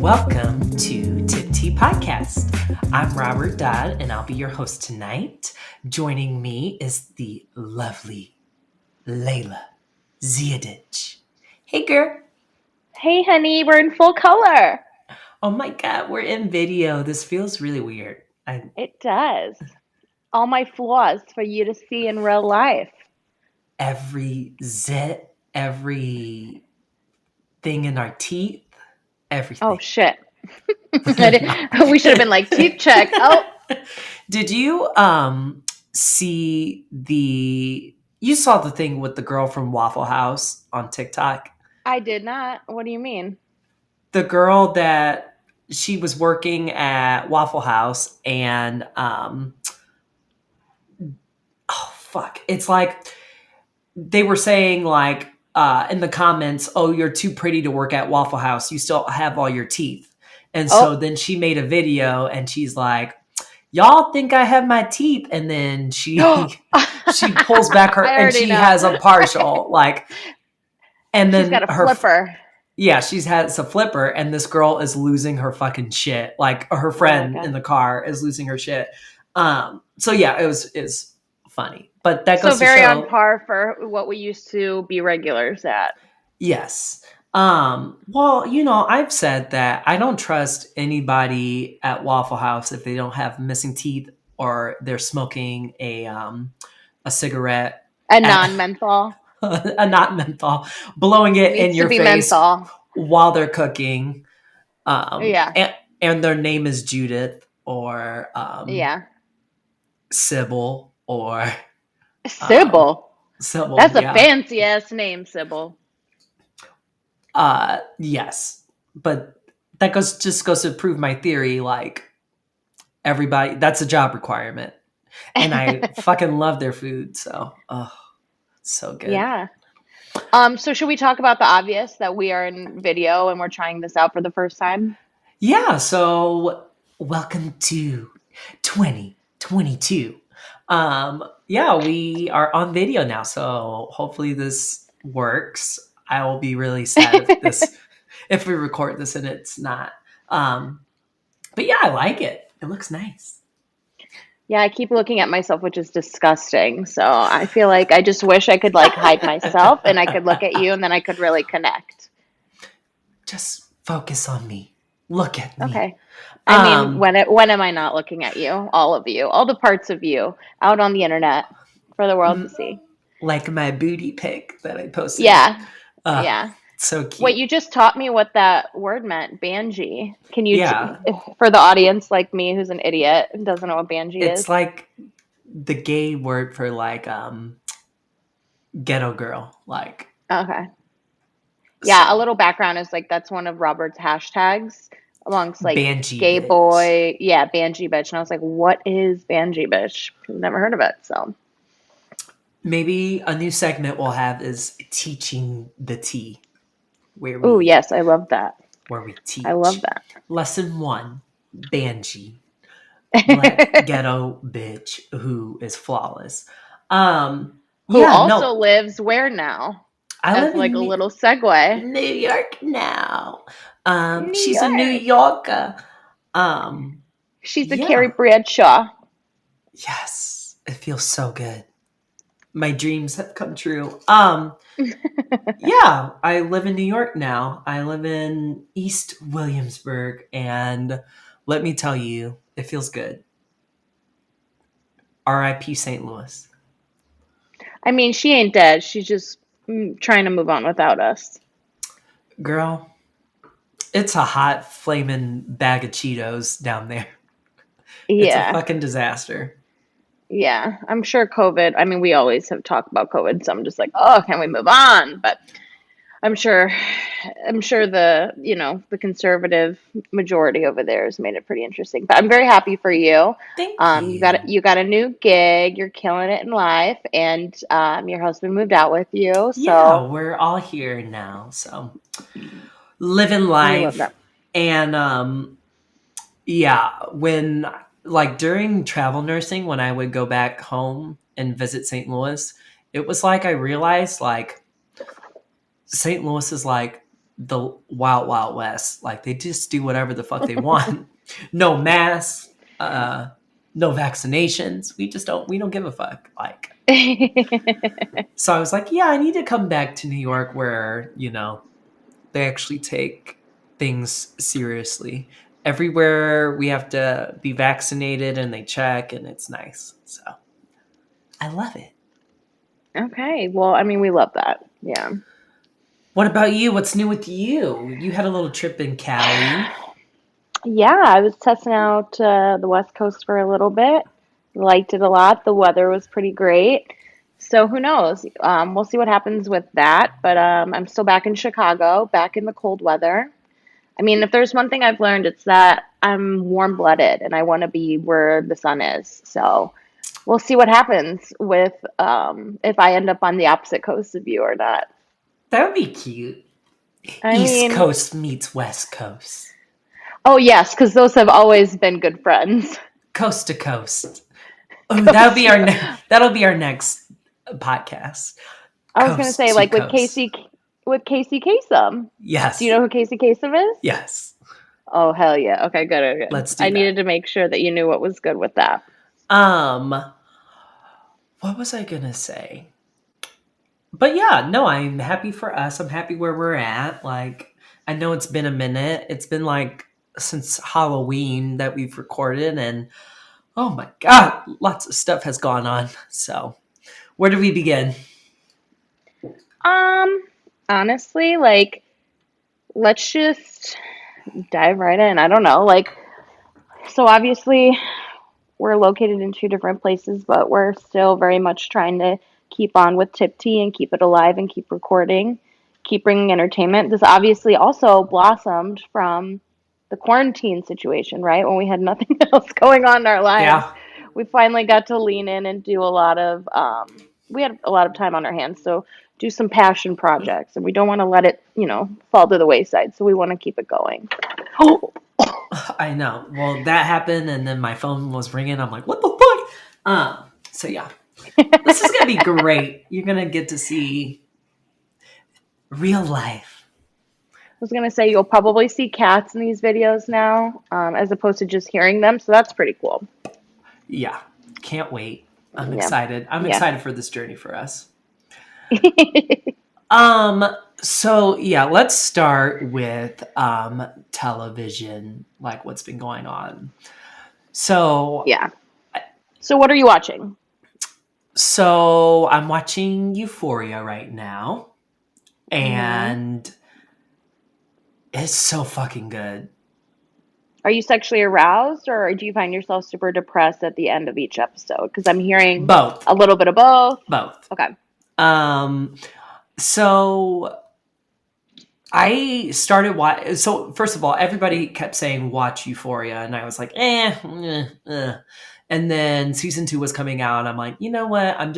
Welcome to TipTea Podcast. I'm Robert Dodd, and I'll be your host tonight. Joining me is the lovely Layla Ziadich. Hey, girl. Hey, honey, we're in full color. Oh my God, we're in video. This feels really weird. It does. All my flaws for you to see in real life. Every zit, every thing in our teeth, Oh, everything. shit. We should have been like, teeth check. Oh, Did you see you saw the thing with the girl from Waffle House on TikTok? I did not. What do you mean? The girl that she was working at Waffle House and oh fuck. It's like they were saying like in the comments, "Oh, you're too pretty to work at Waffle House. You still have all your teeth." And so Oh, then she made a video and she's like, y'all think I have my teeth, and then she pulls back her I and already she know. has a partial like, and She's then got a flipper. she has a flipper, and this girl is losing her fucking shit. Like her Oh my friend in God. the car is losing her shit. So yeah, it's funny, but that So goes to very on show. par for what we used to be regulars at. Yes. Well, I've said that I don't trust anybody at Waffle House if they don't have missing teeth or they're smoking a cigarette A at non-menthol. a not menthol, blowing it in Needs to your be face menthol. while they're cooking. Yeah. And their name is Judith or Yeah. Sybil or um, Sybil. Sybil. That's a Yeah. fancy ass name, Sybil. Yes, but that goes to prove my theory. Like everybody, that's a job requirement, and I fucking love their food. So, oh, so good. Yeah. So should we talk about the obvious that we are in video and we're trying this out for the first time? Yeah. So, welcome to 2022. Yeah, we are on video now, so hopefully this works. I will be really sad if we record this and it's not. Um, but yeah, I like it. It looks nice. Yeah, I keep looking at myself, which is disgusting. So I feel like I just wish I could like hide myself and I could look at you and then I could really connect. Just focus on me. Look at me. Okay. I mean, Um, when am I not looking at you? All of you, all the parts of you out on the internet for the world to see. like my booty pic that I posted. Yeah. Uh, Yeah. so Wait, cute. you just taught me what that word meant, banji. Can you, Yeah, for the audience like me who's an idiot and doesn't know what banji it's is? like the gay word for like ghetto girl. Like Okay. Yeah, a so little background is like that's one of Robert's hashtags amongst like banji gay bitch. boy, yeah, banji bitch. And I was like, what is banji bitch? I've never heard of it. So, Maybe a new segment we'll have is teaching the tea, where oh, we yes, I love that. I love teach. that. Lesson one, banji. Black ghetto bitch who is flawless. Who Yeah, also no, lives where now? I As live like in a little segue. New York now. New She's a New York. Yorker. Um, She's a Carrie yeah, Bradshaw. yes, it feels so good. My dreams have come true. Yeah, I live in New York now. I live in East Williamsburg, and let me tell you, it feels good. R.I.P. St. Louis. I mean, she ain't dead. She's just trying to move on without us. Girl, it's a hot flaming bag of Cheetos down there. It's a Yeah. fucking disaster. Yeah, I'm sure COVID. I mean, we always have talked about COVID, so I'm just like, oh, can we move on? But I'm sure, I'm sure the conservative majority over there has made it pretty interesting. But I'm very happy for you. Thank you. You got a new gig. You're killing it in life, and your husband moved out with you, Yeah, so we're all here now. So living we love life. that. And yeah, when like during travel nursing, when I would go back home and visit St. Louis, it was like I realized like St. Louis is like the wild wild west. Like they just do whatever the fuck they want. No masks, no vaccinations. We don't give a fuck. Like, so I was like, yeah, I need to come back to New York where, they actually take things seriously. Everywhere we have to be vaccinated and they check, and it's nice. So I love it. Okay. Well, I mean, we love that. Yeah. What about you? What's new with you? You had a little trip in Cali. Yeah, I was testing out the West Coast for a little bit. Liked it a lot. The weather was pretty great. So who knows? We'll see what happens with that. But I'm still back in Chicago, back in the cold weather. I mean, if there's one thing I've learned, it's that I'm warm-blooded and I want to be where the sun is. So we'll see what happens with if I end up on the opposite coast of you or not. That would be cute. I East mean, Coast meets West Coast. oh yes, because those have always been good friends. Coast to coast. Oh, that'll Coast be to our coast. that'll be our next podcast. I was gonna Coast say to like coast. With Casey Kasem. Do you Yes. know who Casey Kasem is? Yes. Oh hell yeah. Okay, good, good, good. Let's I do needed that. to make sure that you knew what was good with that. Um, what was I gonna say? But yeah, no, I'm happy for us. I'm happy where we're at. Like, I know it's been a minute. It's been like since Halloween that we've recorded, and oh my god, lots of stuff has gone on. So, where do we begin? Um, honestly, like let's just dive right in. I don't know. Like so obviously we're located in two different places, but we're still very much trying to keep on with TipTea and keep it alive and keep recording, keep bringing entertainment. This obviously also blossomed from the quarantine situation, right? When we had nothing else going on in our lives, Yeah, we finally got to lean in and do a lot of, we had a lot of time on our hands. So do some passion projects and we don't want to let it, fall to the wayside. So we want to keep it going. I know. Well, that happened, and then my phone was ringing. I'm like, what the fuck? So yeah, this is gonna be great. You're gonna get to see real life. Was gonna say you'll probably see cats in these videos now, as opposed to just hearing them. So that's pretty cool. Yeah, can't wait. I'm Yeah, excited. I'm yeah. excited for this journey for us. Um, so yeah, let's start with television, like what's been going on. So Yeah. So what are you watching? so I'm watching Euphoria right now, Hmm. and it's so fucking good. Are you sexually aroused, or do you find yourself super depressed at the end of each episode? Because I'm hearing Both. a little bit of both. Both. Okay. Um so I started watch. So first of all, everybody kept saying watch Euphoria, and I was like, And then season 2 was coming out, and I'm like, you know what? I'll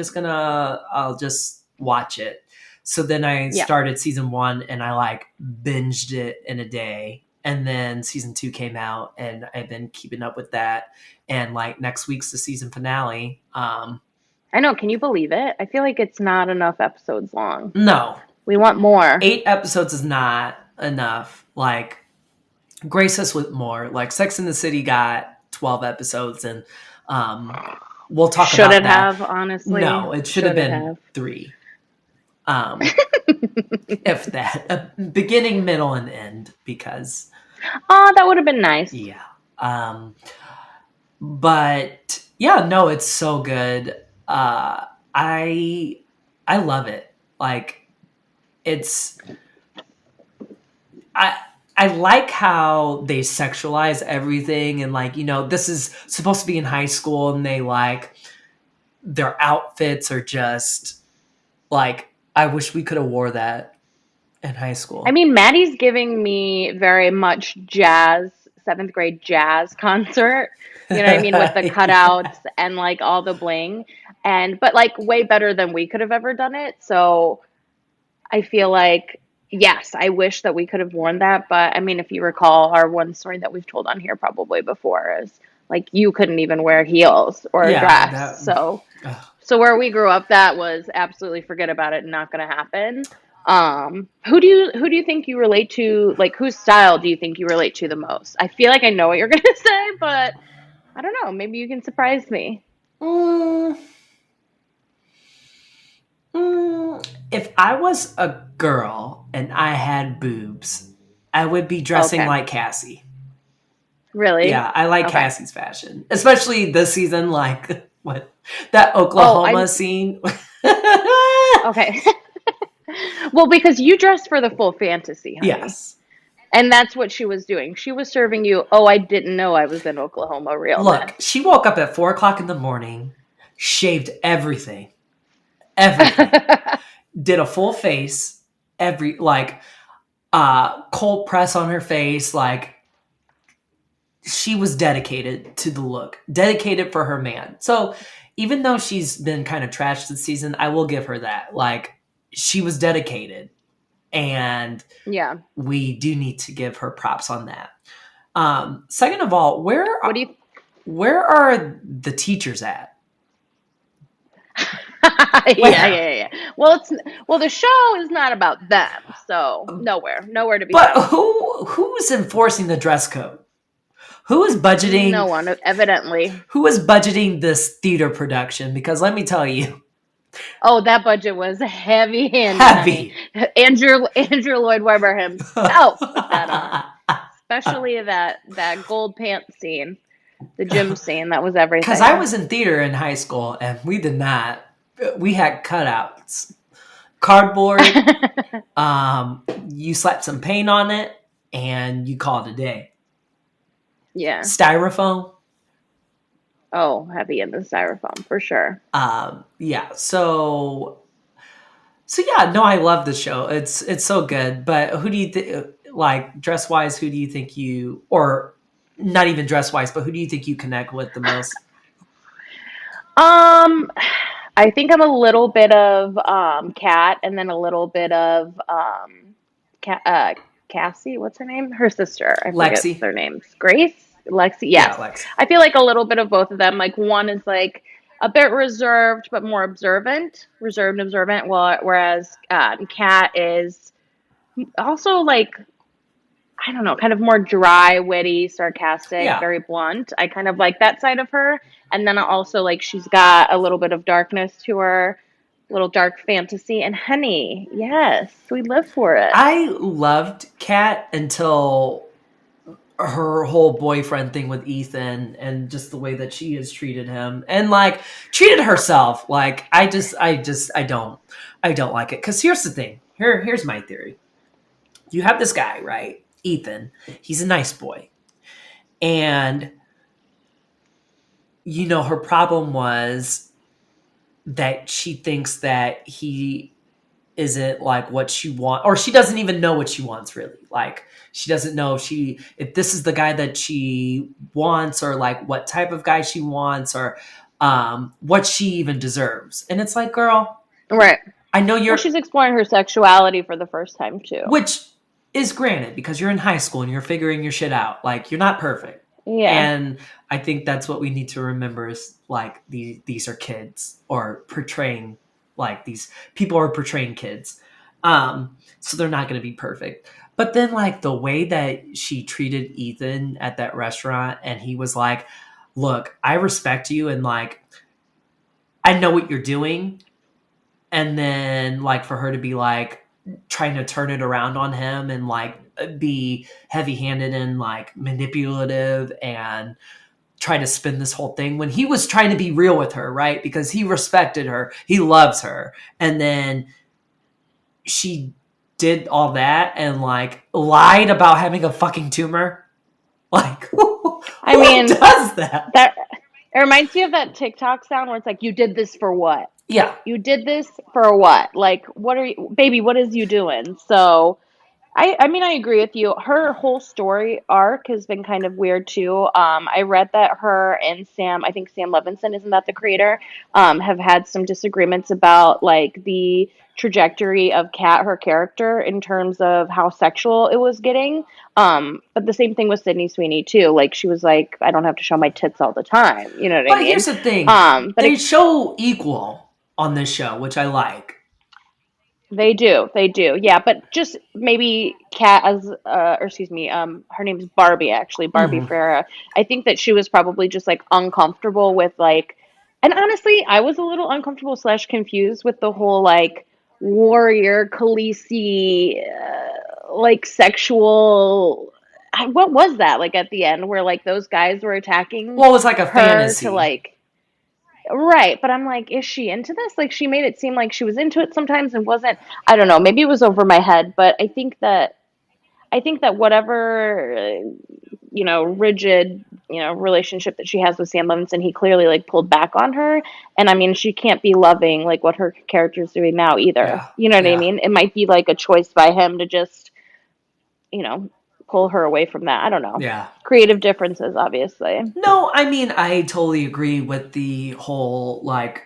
just watch it. So then I Yeah. started season 1, and I like binged it in a day. And then season 2 came out, and I've been keeping up with that. And like next week's the season finale. I know. Can you believe it? I feel like it's not enough episodes long. No, We want more. 8 episodes is not enough. Like grace us with more. Like Sex in the City got 12 episodes, and we'll talk Should about it that. have, honestly? No, it should have Should it been have? 3. Um, if that, a beginning, middle, and end, because Oh, that would have been nice. yeah. Um, but yeah, no, it's so good. I I love it. Like it's I I like how they sexualize everything, and like, this is supposed to be in high school, and they like their outfits are just like, I wish we could have wore that in high I school. mean, Maddie's giving me very much jazz, seventh grade jazz concert. You know what I mean? With the Yeah. cutouts and like all the bling. But like way better than we could have ever done it. So I feel like, yes, I wish that we could have worn that. But I mean, if you recall, our one story that we've told on here probably before is like you couldn't even wear heels or a Yeah, dress. that So where we grew up, that was absolutely forget about it, not going to happen. Who do you think you relate to? Like, whose style do you think you relate to the most? I feel like I know what you're gonna say, but I don't know. Maybe you can surprise me. Mm, if I was a girl and I had boobs, I would be dressing Okay. like Cassie. Really? Yeah, I like Okay. Cassie's fashion, especially this season. Like what that Oh, Oklahoma I'm scene. okay. Well, because you dressed for the full fantasy, honey. Yes. And that's what she was doing. She was serving you, oh, I didn't know I was in Oklahoma Look, realness. she woke up at 4 o'clock in the morning, shaved everything, did a full face, every like cold press on her face, like she was dedicated to the look, dedicated for her man. So even though she's been kind of trashed this season, I will give her that. Like she was dedicated, and Yeah. we do need to give her props on that. Second of all, What do you where are the teachers at? Yeah, yeah, Where? yeah, yeah. Well, the show is not about them, so nowhere to be But found. who's enforcing the dress code? Who is No budgeting? one, evidently. Who is budgeting this theater production? Because let me tell you, Oh, that budget was heavy-handed, honey. heavy. Andrew Lloyd Webber himself put that on. Especially that gold pants scene, the gym scene. That was Because I everything. was in theater in high school and we did not. We had cutouts, cardboard. You slapped some paint on it and you called it a day. Yeah. Styrofoam. Oh, heavy in the styrofoam for sure. Yeah. So yeah. No, I love the show. It's so good. But who do you think? Like dress wise, who do you think you or not even dress wise, but who do you think you connect with the most? Um, I think I'm a little bit of Kat, and then a little bit of Cassie. What's her name? Her sister. I forget Lexi. their names. Grace, Lexi. Yeah, Yes, Lexi. I feel like a little bit of both of them. Like one is like a bit reserved, but more observant, reserved and observant. Whereas Kat is also like I don't know, kind of more dry, witty, sarcastic, Yeah. very blunt. I kind of like that side of her. And then I also like she's got a little bit of darkness to her, a little dark fantasy. And honey, yes, we live for it. I loved Kat until her whole boyfriend thing with Ethan and just the way that she has treated him and like treated herself. Like I don't like it. Cause here's the thing. Here's my theory. You have this guy, right? Ethan. He's a nice boy. And her problem was that she thinks that he isn't like what she wants, or she doesn't even know what she wants really. Like she doesn't know if this is the guy that she wants, or like what type of guy she wants, or what she even deserves. And it's like, girl, Right. I know Well, you're, she's exploring her sexuality for the first time too. which is granted because you're in high school and you're figuring your shit out. Like you're not perfect. Yeah. And I think that's what we need to remember is like these are kids, or portraying, like these people are portraying kids. So they're not going to be perfect. But then like the way that she treated Ethan at that restaurant, and he was like, "Look, I respect you and like I know what you're doing." And then like for her to be like trying to turn it around on him and like be heavy-handed and like manipulative and try to spin this whole thing when he was trying to be real with her, right? Because he respected her, he loves her. And then she did all that and like lied about having a fucking tumor. Like I who mean, does that? that it reminds me of that TikTok sound where it's like, you did this for what? Yeah. You did this for what? Like, what are you, baby, what is you doing? So I mean, I agree with you. Her whole story arc has been kind of weird too. I read that her and Sam, I think Sam Levinson, isn't that the creator, have had some disagreements about like the trajectory of Kat, her character, in terms of how sexual it was getting. But the same thing with Sydney Sweeney too. Like she was like, I don't have to show my tits all the time. You know what I But mean? here's the thing. But They show equal on this show, which I like. They do, yeah. But just maybe Kat as, or excuse me, her name's Barbie actually, Barbie Hmm. Farah. I think that she was probably just like uncomfortable with like, and honestly, I was a little uncomfortable slash confused with the whole like warrior Khaleesi, like sexual. What was that like at the end where like those guys were attacking Well, it was like a her to fantasy. like. Right, but I'm like, is she into this? Like, she made it seem like she was into it sometimes and wasn't. I don't know. Maybe it was over my head, but I think that whatever rigid relationship that she has with Sam Levinson, he clearly like pulled back on her. And I mean, she can't be loving like what her character's doing now either. Yeah, You know what I yeah, mean? It might be like a choice by him to just you know pull her away from that. I don't know. yeah. Creative differences, obviously. No, I mean, I totally agree with the whole like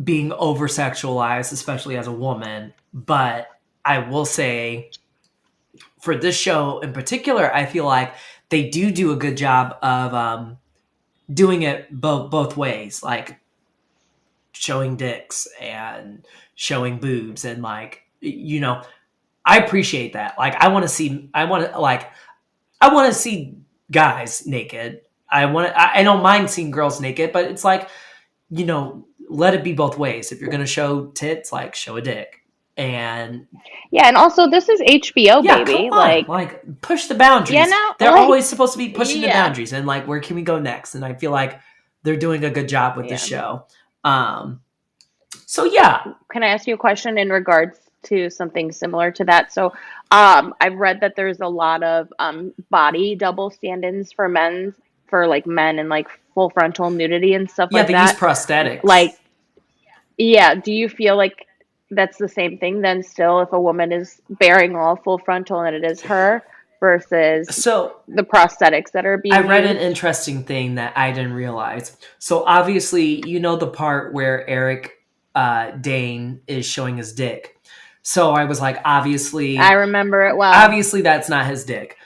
being over sexualized, especially as a woman. But I will say, for this show in particular, I feel like they do a good job of doing it both ways, like showing dicks and showing boobs, and like I appreciate that. Like, I want to see guys naked. I don't mind seeing girls naked, but it's like, let it be both ways. If you're gonna show tits, like, show a dick. And Yeah, and also this is HBO, yeah, come baby. on, Like, like, push the you boundaries. know, They're like, always supposed to be pushing the yeah, boundaries, and like, where can we go next? And I feel like they're doing a good job with the yeah. show. Um, so yeah. Can I ask you a question in regards to something similar to that? So, I've read that there's a lot of body double stand-ins for men and like full frontal nudity and stuff Yeah, like they use that. prosthetics. Like, yeah, do you feel like that's the same thing then still if a woman is bearing all full frontal and it is her versus So the prosthetics that are I being read an used? interesting thing that I didn't realize. So obviously, the part where Eric Dane is showing his dick. So I was like, I obviously, remember it well. obviously that's not his dick.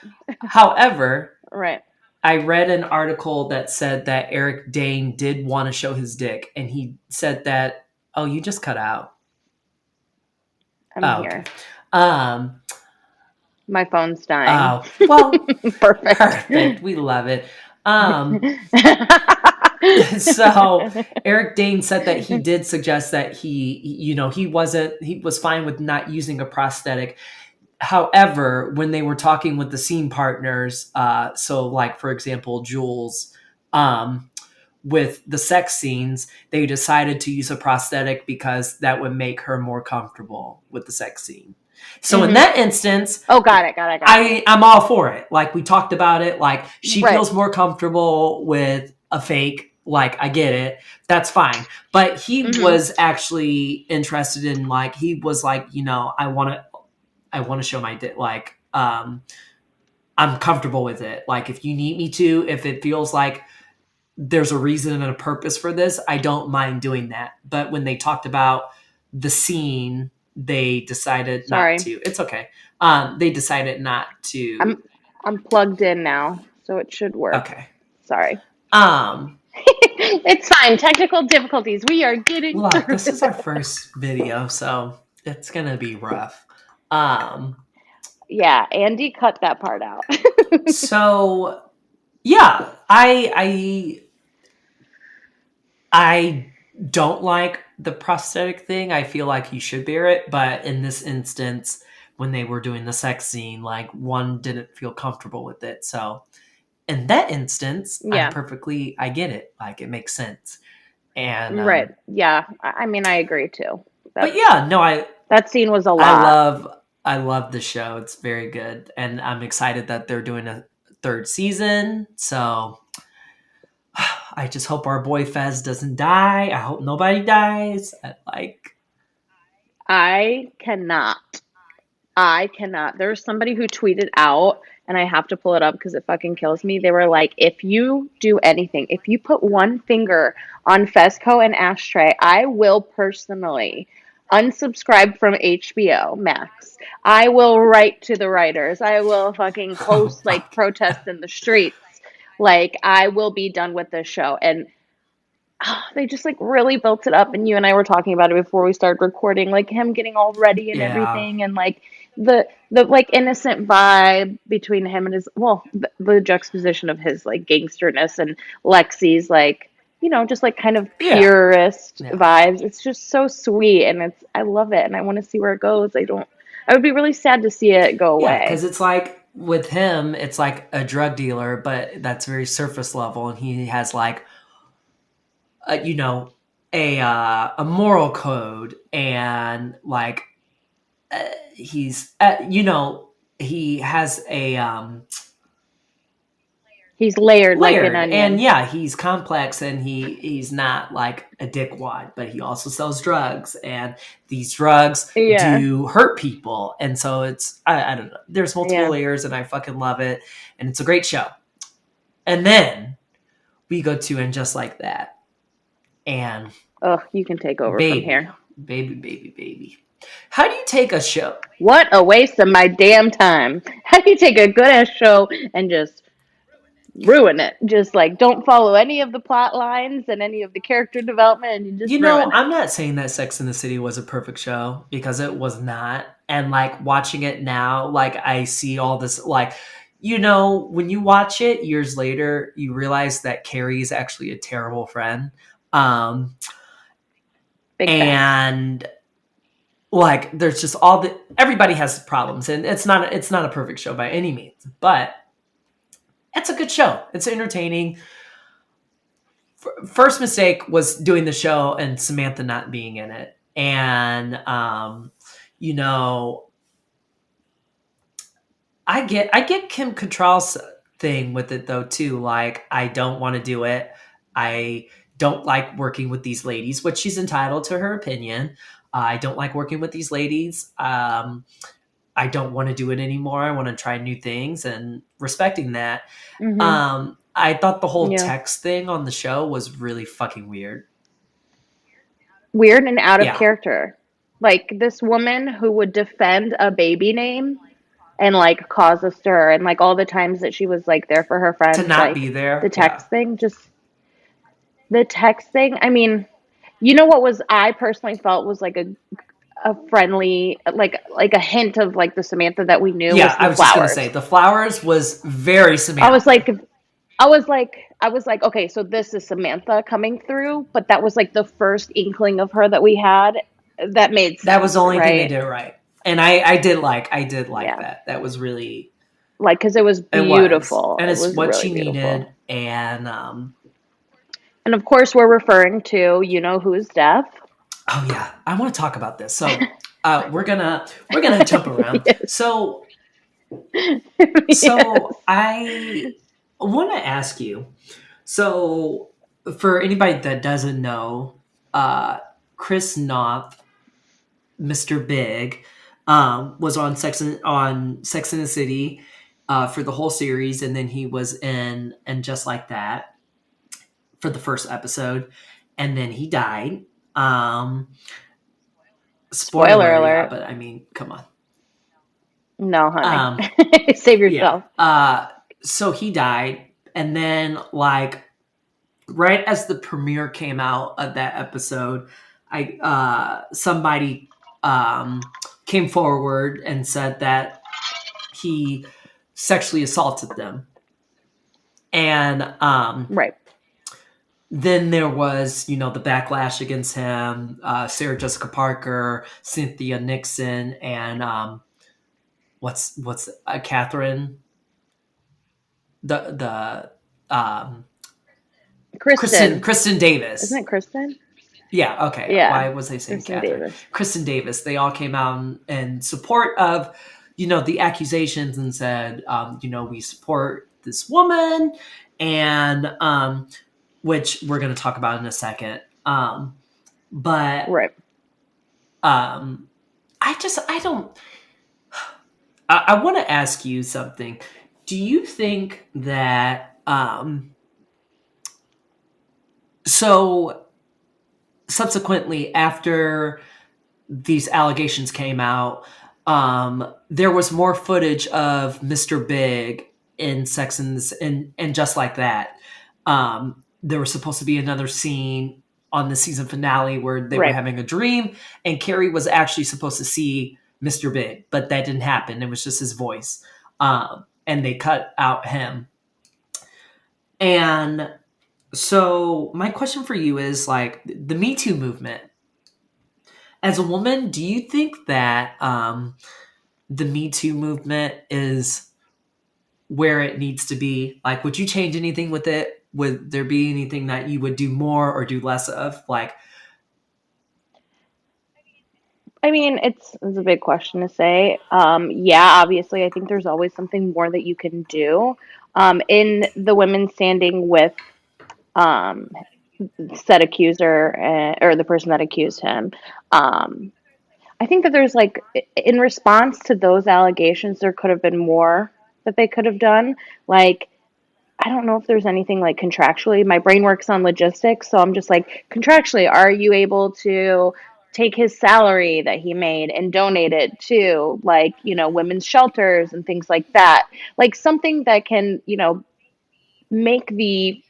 However, Right. I read an article that said that Eric Dane did want to show his dick, and he said that, oh, you just cut out. I'm Oh, okay. here. Um, My phone's dying. oh, well, Perfect. perfect. We love it. So Eric Dane said that he did suggest that he was fine with not using a prosthetic. However, when they were talking with the scene partners, so like for example, Jules, um, with the sex scenes, they decided to use a prosthetic because that would make her more comfortable with the sex scene. So in Hmm. that instance, Oh, got it, got it, got it. I'm all for it. Like, we talked about it. Like, she Right. feels more comfortable with a fake. Like, I get it. That's fine. But he Hmm. was actually interested in, like, he was like, I want to show my dick. Like, I'm comfortable with it. Like, if you need me to, if it feels like there's a reason and a purpose for this, I don't mind doing that. But when they talked about the scene, they decided not Sorry. to. It's okay. They decided not to. I'm I'm plugged in now, so it should work. Okay. Sorry. Um, It's fine. Technical difficulties. We are getting Look, through this is our this. first video, so it's gonna be rough. Um, Yeah, Andy cut that part out. so yeah, I don't like the prosthetic thing. I feel like he should bear it, but in this instance, when they were doing the sex scene, like, one didn't feel comfortable with it. So in that instance, Yeah. I get it. Like, it makes sense. And Right. Yeah. I mean, I agree too. but That's yeah, no, that scene was a I lot. love I love the show. It's very good, and I'm excited that they're doing a third season. So I just hope our boy Fez doesn't die. I hope nobody dies. I cannot. I cannot. There's somebody who tweeted out, and I have to pull it up because it fucking kills me. They were like, if you do anything, if you put one finger on Fesco and Ashtray, I will personally unsubscribe from HBO Max. I will write to the writers. I will fucking Oh host my like god. protests in the streets. Like, I will be done with this show. And they just like really built it up, and you and I were talking about it before we started recording, like him getting all ready and Yeah. everything, and like the like innocent vibe between him and his, well, the juxtaposition of his like gangsterness and Lexi's like, just like kind of Yeah. purest Yeah. vibes. It's just so sweet, and I love it, and I want to see where it goes. I would be really sad to see it go Yeah, because away. it's like with him, it's like a drug dealer, but that's very surface level, and he has like you know, a moral code, and like he's he has a He's layered like an layered, and onion. yeah, he's complex, and he's not like a dickwad, but he also sells drugs, and these drugs Yeah, do hurt people, and so it's I don't know, there's multiple yeah. layers, and I fucking love it, and it's a great show. And then we go to And Just Like That, and Oh, you can take over from baby, here. baby, how do you take a show? What a waste of my damn time. How do you take a good ass show and just ruin it? Just like don't follow any of the plot lines and any of the character development, and you just ruin it. I'm not saying that Sex and the City was a perfect show, because it was not. And like watching it now, like I see all this, like, when you watch it years later, you realize that Carrie is actually a terrible friend. Um, Big facts. and like there's just all the everybody has problems, and it's not a perfect show by any means, but it's a good show. It's entertaining. First mistake was doing the show and Samantha not being in it. And you know, I get Kim Cattrall's thing with it though too. Like, I don't want to do it. I don't like working with these ladies, which she's entitled to her opinion. I don't like working with these ladies. I don't want to do it anymore. I want to try new things, and respecting that. Mhm. I thought the whole Yeah. text thing on the show was really fucking weird. Weird and out of Yeah, character. Like this woman who would defend a baby name and like cause a stir, and like all the times that she was like there for her to friends, not like be there. the Yeah, text thing, just the text thing. I mean, you know what was I personally felt was like a friendly, like a hint of like the Samantha that we knew yeah. was I the was just gonna say flowers. the flowers was very I was Samantha. like I was like, okay, so this is Samantha coming through, but that was like the first inkling of her that we had that made That was the sense, only thing they right? did right, and I did like Yeah. that. That was really, Like, because it was it was, beautiful. and It it's was what really she beautiful. needed. And And of course, we're referring to who's deaf. oh yeah, I want to talk about this. So we're gonna jump around. Yes. So Yes. I want to ask you. So, for anybody that doesn't know, Chris Noth, Mr. Big, was on Sex and the City for the whole series, and then he was in And Just Like That for the first episode, and then he died. Um, Spoiler Spoiler, yeah, alert. but I mean, come on. No, honey. Um, Save yeah. yourself. So he died, and then like right as the premiere came out of that episode, I somebody came forward and said that he sexually assaulted them. And Right. then there was, the backlash against him. Sarah Jessica Parker, Cynthia Nixon, and what's Catherine, the Kristen Kristen. Kristen Isn't Davis. it Kristen? Yeah, okay. Yeah. Why was I saying Kristen Catherine? Davis. Kristen Davis. They all came out in support of, the accusations, and said, we support this woman, and which we're going to talk about in a second. But Right. um, I don't. I want to ask you something. Do you think that so subsequently after these allegations came out, there was more footage of Mr. Big in Sex and Just Like That. there was supposed to be another scene on the season finale where they were Right. having a dream, and Carrie was actually supposed to see Mr. Big, but that didn't happen. It was just his voice. And they cut out him. And so my question for you is like the Me Too movement. As a woman, do you think that the Me Too movement is where it needs to be? Like, would you change anything with it? Would there be anything that you would do more or do less of? Like, I mean, it's a big question to say. Yeah, obviously, I think there's always something more that you can do. In the women standing with um, said accuser or the person that accused him, um, I think that there's like, in response to those allegations, there could have been more that they could have done. Like, I don't know if there's anything like contractually. My brain works on logistics, so I'm just like, contractually, are you able to take his salary that he made and donate it to, like, women's shelters and things like that? Like something that can, make the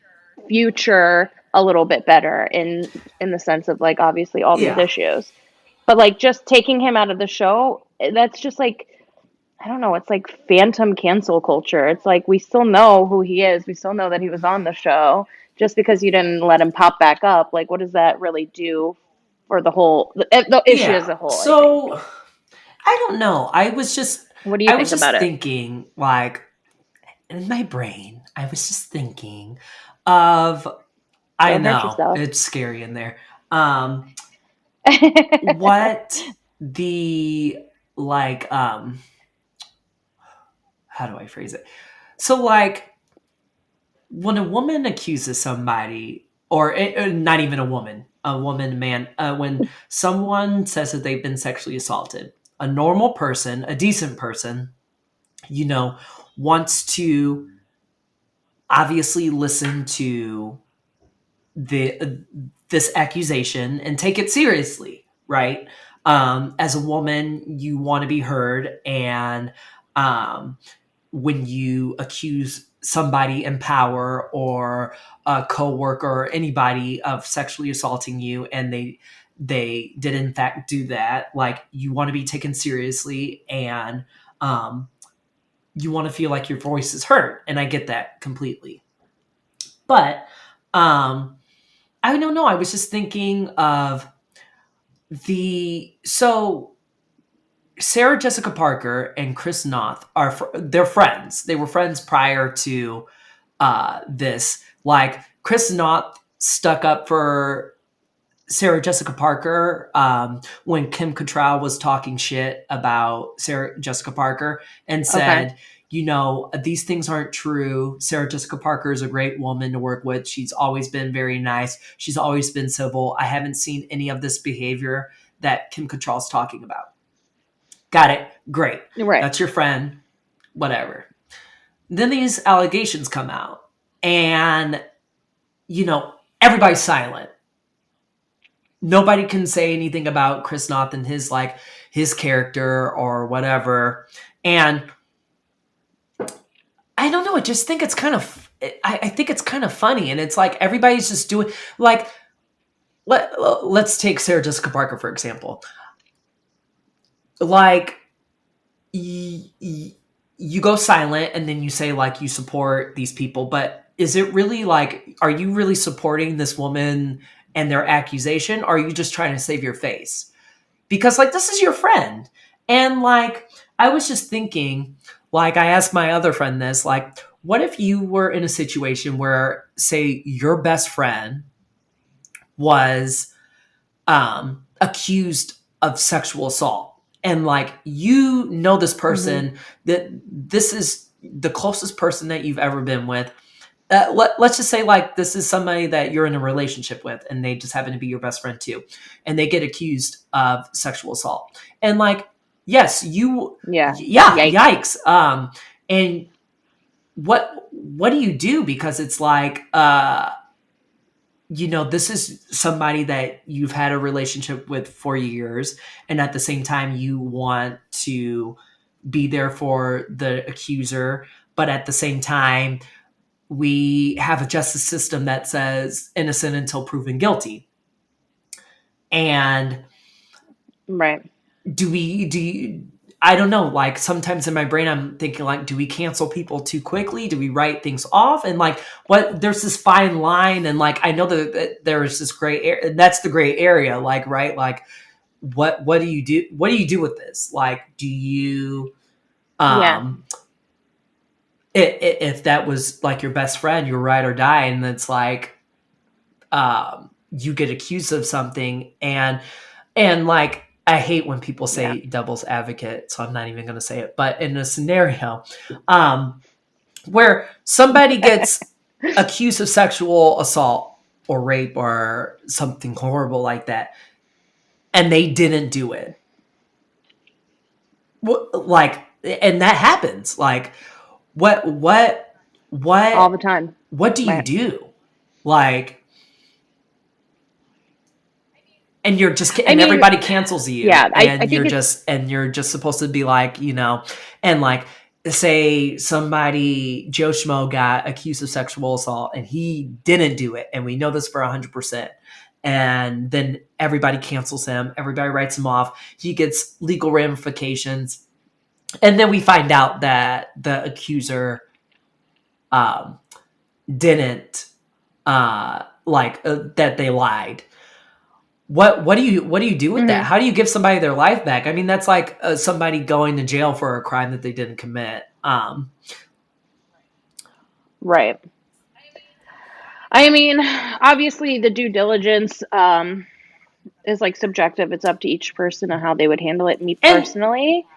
future a little bit better in the sense of like obviously all these yeah, issues. But like just taking him out of the show, that's just like, I don't know, it's like phantom cancel culture. It's like we still know who he is. We still know that he was on the show. Just because you didn't let him pop back up, like what does that really do for the issue as yeah. a whole, I think. So I don't know. What do you I was think about just it? thinking, like, in my brain, I was just thinking of, I Don't hurt know yourself. it's scary in there. Um, what the, like, how do I phrase it? So, like, when a woman accuses somebody, or not even a woman, man, when someone says that they've been sexually assaulted, a normal person, a decent person, you know, wants to obviously listen to the this accusation and take it seriously, right? As a woman, you want to be heard, and um, when you accuse somebody in power or a coworker or anybody of sexually assaulting you, and they did in fact do that, like you want to be taken seriously, and um, you want to feel like your voice is heard, and I get that completely. But I don't know. I was just thinking of so Sarah Jessica Parker and Chris Noth they're friends. They were friends prior to this. Like Chris Noth stuck up for Sarah Jessica Parker when Kim Cattrall was talking shit about Sarah Jessica Parker and Okay. said, these things aren't true. Sarah Jessica Parker is a great woman to work with. She's always been very nice. She's always been civil. I haven't seen any of this behavior that Kim Cattrall's talking about. Got it. Great. Right. That's your friend. Whatever. Then these allegations come out, and, everybody's silent. Nobody can say anything about Chris Noth and his character or whatever. And I don't know. I just think it's kind of I think it's kind of funny, and it's like everybody's just doing like let's take Sarah Jessica Parker for example. Like you go silent and then you say like you support these people, but is it really like, are you really supporting this woman and their accusation, or are you just trying to save your face? Because like this is your friend. And like I was just thinking, like I asked my other friend this, like what if you were in a situation where say your best friend was accused of sexual assault, and like this Hmm. person, that this is the closest person that you've ever been with. Let's just say like this is somebody that you're in a relationship with, and they just happen to be your best friend too, and they get accused of sexual assault, and like yes you Yeah. yeah, Yikes. yikes. And what do you do? Because it's like this is somebody that you've had a relationship with for years, and at the same time you want to be there for the accuser, but at the same time we have a justice system that says innocent until proven guilty. And Right. do you, I don't know, like sometimes in my brain I'm thinking like, do we cancel people too quickly? Do we write things off? And like what, there's this fine line, and like I know that there's this gray area, and that's the gray area, like, right? Like what do you do? What do you do with this? Like, do you Yeah. um if that was like your best friend, your ride or die, and it's like you get accused of something, and like I hate when people Yeah. say devil's advocate, so I'm not even going to say it. But in a scenario um, where somebody gets accused of sexual assault or rape or something horrible like that, and they didn't do it, like, and that happens, like, what, All what, the time. what do you Right. do? Like, and you're just, I and mean, everybody cancels you, yeah, I think it's and you're just supposed to be like, and like, say somebody, Joe Schmo, got accused of sexual assault and he didn't do it, and we know this for 100%, and then everybody cancels him, everybody writes him off, he gets legal ramifications, and then we find out that the accuser um, didn't that they lied. What do you do with that? mhm, How do you give somebody their life back? I mean, that's like somebody going to jail for a crime that they didn't commit. right. I mean, obviously the due diligence is like subjective. It's up to each person on how they would handle it. Me And personally,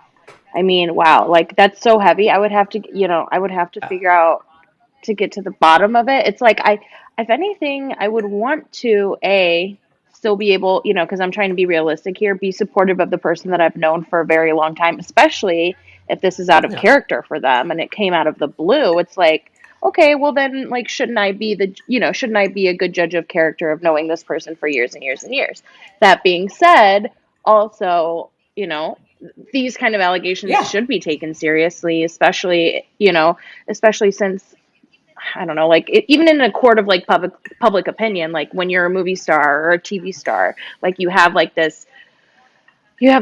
I mean, wow, like that's so heavy. I would have to, I would have to figure out to get to the bottom of it. It's like if anything, I would want to still be able, because I'm trying to be realistic here, be supportive of the person that I've known for a very long time, especially if this is out of yeah, character for them and it came out of the blue. It's like, okay, well then, like, shouldn't I be a good judge of character of knowing this person for years and years and years? That being said, also, these kind of allegations yeah, should be taken seriously, especially since I don't know, like even in a court of like public opinion, like when you're a movie star or a TV star, like you have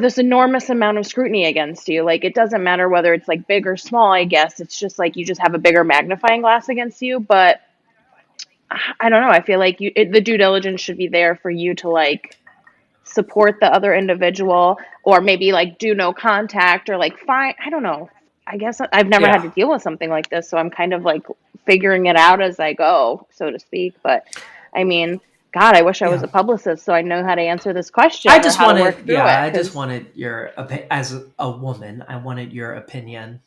this enormous amount of scrutiny against you. Like it doesn't matter whether it's like big or small, I guess. It's just like you just have a bigger magnifying glass against you. But I don't know. I feel like the due diligence should be there for you to like support the other individual or maybe like do no contact or like fine. I don't know. I guess I've never had yeah, to deal with something like this, so I'm kind of like figuring it out as I go, so to speak. But I mean, God, I wish I was yeah. a publicist so I know how to answer this question or how to work through it. I just Because wanted as a woman, I wanted your opinion.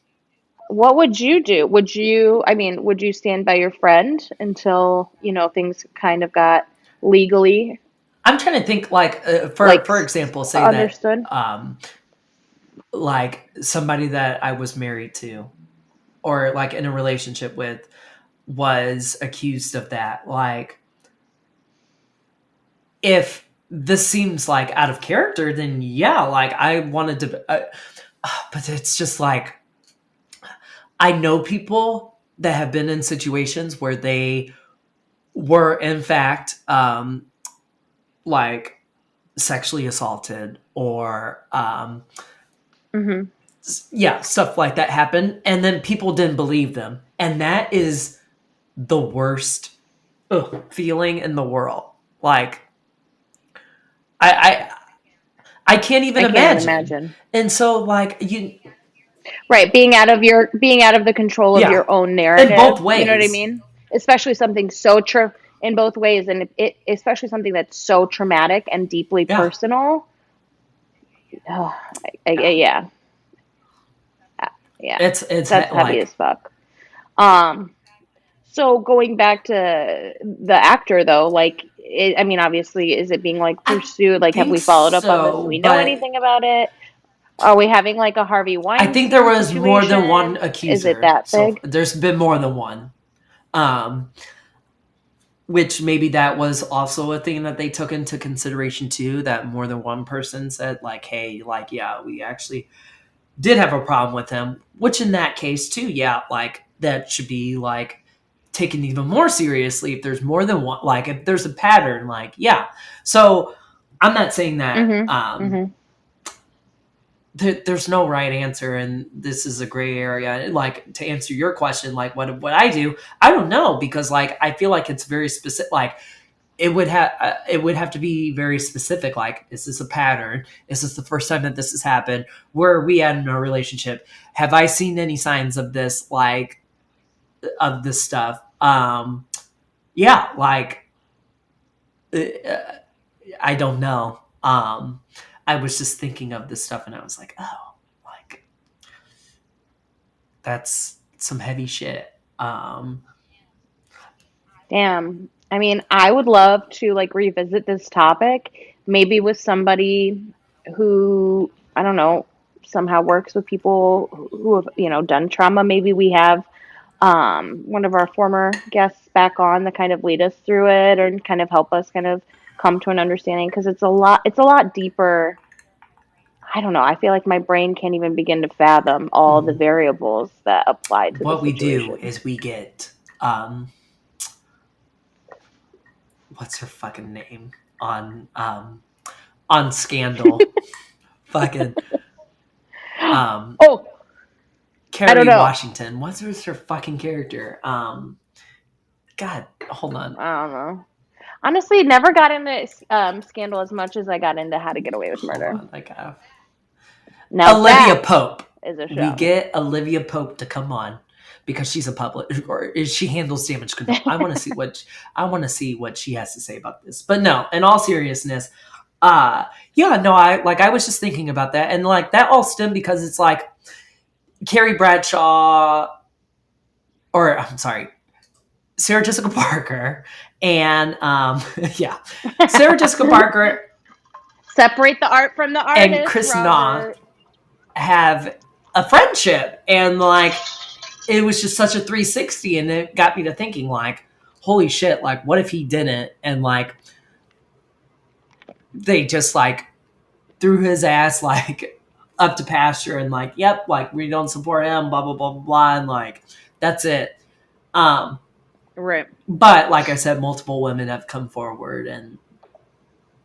what would you do? I mean, would you stand by your friend until, things kind of got legally I'm trying to think, like, like for example, say that understood? like somebody that I was married to or like in a relationship with was accused of that. Like, if this seems like out of character, then yeah, like I wanted to, but it's just like I know people that have been in situations where they were in fact like sexually assaulted or Hmm. yeah, stuff like that happened, and then people didn't believe them, and that is the worst feeling in the world. Like I, I can't even I can't even imagine. imagine. And so like you, Right, being out of the control of yeah, your own in narrative, both you know what I ways. mean? Especially something so true in both ways and it especially something that's so traumatic and deeply Yeah, personal. Oh, yeah. yeah. Yeah. It's That's heavy like as fuck. Um so going back to the actor though, like I mean obviously is it being like I pursued? Like have think we followed up on this? Do so, we know but anything about it? Are we having like a Harvey I think there Weinstein was more than one situation? Is it accuser. that So big? there's been more than one. Um, which maybe that was also a thing that they took into consideration too, that more than one person said like, hey, like, yeah, we actually did have a problem with him, which in that case too, yeah, like that should be like taken even more seriously if there's more than one, like if there's a pattern, like, yeah. So I'm not saying that Mhm. Mhm. there's no right answer and this is a gray area. Like, to answer your question, like what I do, I don't know, because like I feel like it's very specific. Like, it would have to be very specific. Like, is this a pattern? Is this the first time that this has happened? Where are we at in our relationship? Have I seen any signs of this, like, of this stuff? Yeah, like, uh, I don't know. I was just thinking of this stuff and I was like, oh, like, that's some heavy shit. Damn. I mean, I would love to like revisit this topic, maybe with somebody who, I don't know, somehow works with people who have, done trauma. Maybe we have one of our former guests back on to kind of lead us through it or kind of help us kind of come to an understanding because it's a lot deeper. I don't know. I feel like my brain can't even begin to fathom all the Mhm. variables that apply to the What we do situation. is we get what's her fucking name on Scandal, fucking um Oh, I don't Kerry know. Washington. What's her fucking character? God, hold on. I don't know. Honestly, never got into Scandal as much as I got into How to Get Away with Hold Murder. on. I got Now Olivia that Pope. is a We show. get Olivia Pope to come on because she's a public, or she handles damage control. I want to see what she has to say about this. But no, in all seriousness, yeah, no, I was just thinking about that, and like that all stemmed because it's like Carrie Bradshaw, or I'm sorry, Sarah Jessica Parker, and yeah, Sarah Jessica Parker Separate the art from the and artist, Chris Noth Robert. have a friendship, and like it was just such a 360, and it got me to thinking, like, holy shit, like what if he didn't, and like they just like threw his ass like up to pasture, and like, yep, like we don't support him, blah blah blah blah blah, and like that's it. um Right. but like I said, multiple women have come forward, and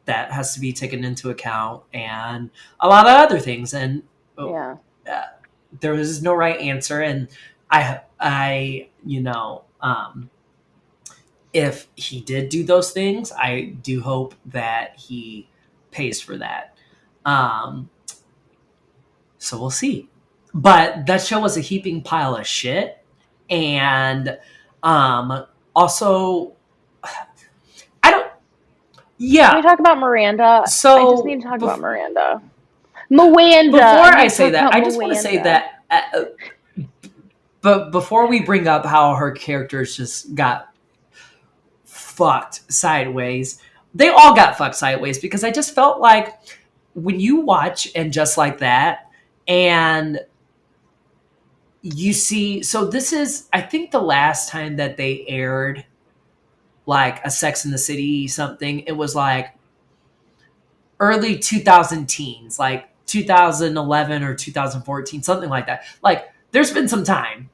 that has to be taken into account, and a lot of other things, and Yeah. uh, there is no right answer. And I if he did do those things, I do hope that he pays for that. um so we'll see. But that show was a heaping pile of shit. And also, I don't, Can we yeah. talk about Miranda? I just need So to talk about Miranda. Miranda. before I I need to say talk that, about I just want to say Miranda. that, but before we bring up how her characters just got fucked sideways, they all got fucked sideways, because I just felt like when you watch And Just Like That, and you see, so this is, I think, the last time that they aired like a Sex in the City something. It was like early 2000 teens, like 2011 or 2014, something like that. Like, there's been some time.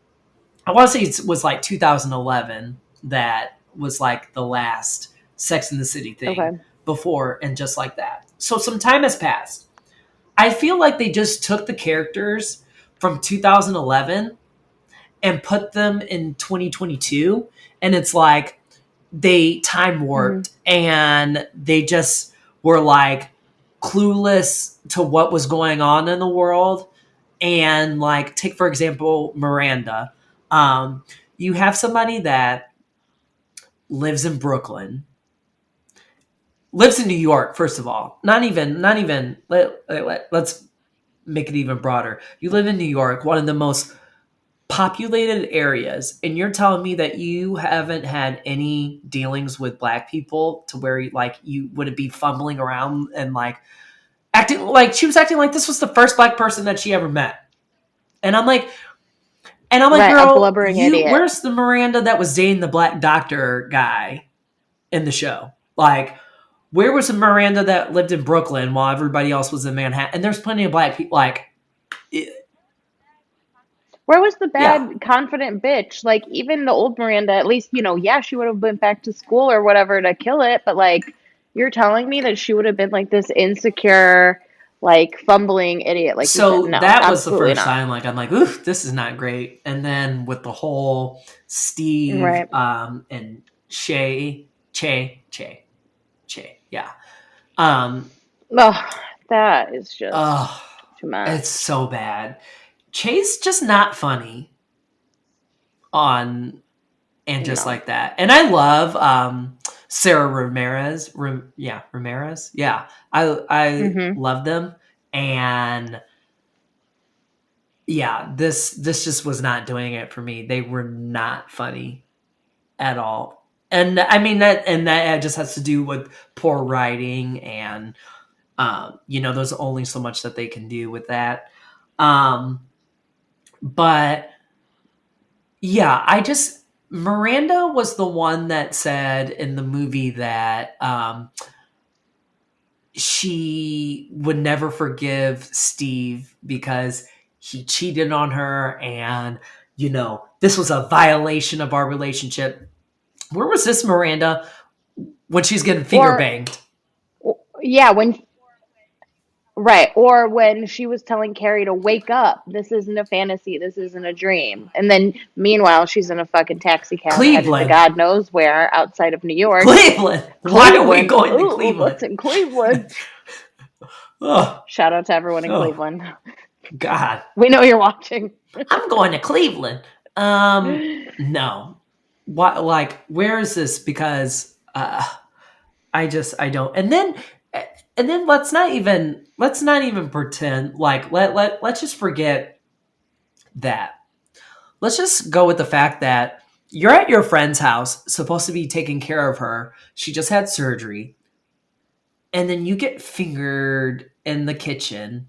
I want to say it was like 2011 that was like the last Sex in the City thing Okay. before And Just Like That. So some time has passed. I feel like they just took the characters from 2011 and put them in 2022, and it's like they time Hmm. warped, and they just were like clueless to what was going on in the world. And like, take for example Miranda. You have somebody that lives in Brooklyn, lives in New York. First of all, not even let's make it even broader. You live in New York, one of the most populated areas, and you're telling me that you haven't had any dealings with black people to where like you wouldn't be fumbling around and like acting like she was acting like this was the first black person that she ever met. And I'm like, Right. A girl, blubbering you, idiot. where's the Miranda that was dating the black doctor guy in the show? Like, where was the Miranda that lived in Brooklyn while everybody else was in Manhattan? And there's plenty of black people. Like, Where was the Yeah. bad, confident bitch? Like, even the old Miranda, at least, yeah, she would have went back to school or whatever to kill it, but like, you're telling me that she would have been like this insecure, like, fumbling idiot, like you said. So No, that was the absolutely first not. time, like, I'm like, oof, this is not great. And then with the whole Steve Right. and Che, yeah. Um, Oh, that is just oh, too it's much. so bad. Che's just not funny on and just No. like that. And I love Sarah Ramirez. Ramirez. Yeah, I Mm-hmm. love them. And yeah, this just was not doing it for me. They were not funny at all. And I mean that just has to do with poor writing and there's only so much that they can do with that. But yeah, Miranda was the one that said in the movie that she would never forgive Steve because he cheated on her and this was a violation of our relationship. Where was this Miranda when she's getting finger Or, banged? yeah, right. Or when she was telling Carrie to wake up, this isn't a fantasy, this isn't a dream. And then meanwhile, she's in a fucking taxi cab headed to Cleveland. God knows where outside of New York. Cleveland. Why are we Cleveland. going to Ooh, Cleveland? what's in Cleveland? Oh, Shout out to everyone in oh, Cleveland. God. We know you're watching. I'm going to Cleveland. No. What? Like, where is this? Because I don't. And then let's not even pretend like let's just forget that. Let's just go with the fact that you're at your friend's house, supposed to be taking care of her. She just had surgery, and then you get fingered in the kitchen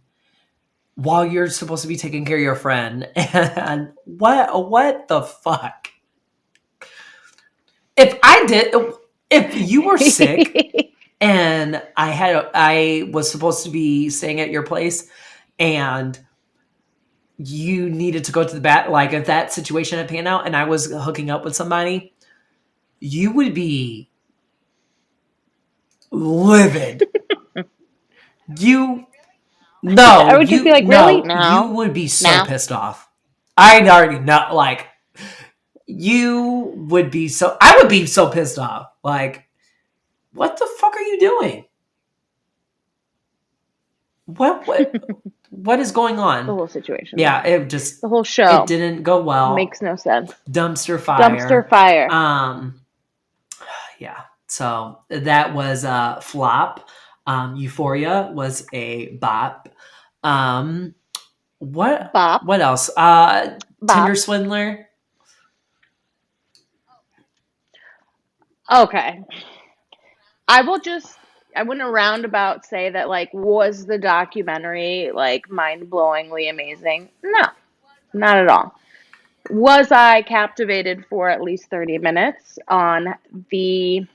while you're supposed to be taking care of your friend. And what the fuck? If I did, if you were sick and I was supposed to be staying at your place and you needed to go to the bat, like if that situation had panned out and I was hooking up with somebody, you would be livid. You I no, would just be you like, really? no, you No. would be so No. pissed off. I'd already know, like I would be so pissed off. Like, what the fuck are you doing? What is going The on? whole situation. Yeah, The whole it show didn't go well. makes no sense. Dumpster Dumpster fire. fire. Yeah. So that was a flop. Euphoria was a bop. Um, what Bop. what else? Tinder Bop. Swindler. Okay. I will just, I wouldn't roundabout say that, like, was the documentary, like, mind blowingly amazing? No, not at all. Was I captivated for at least 30 minutes on the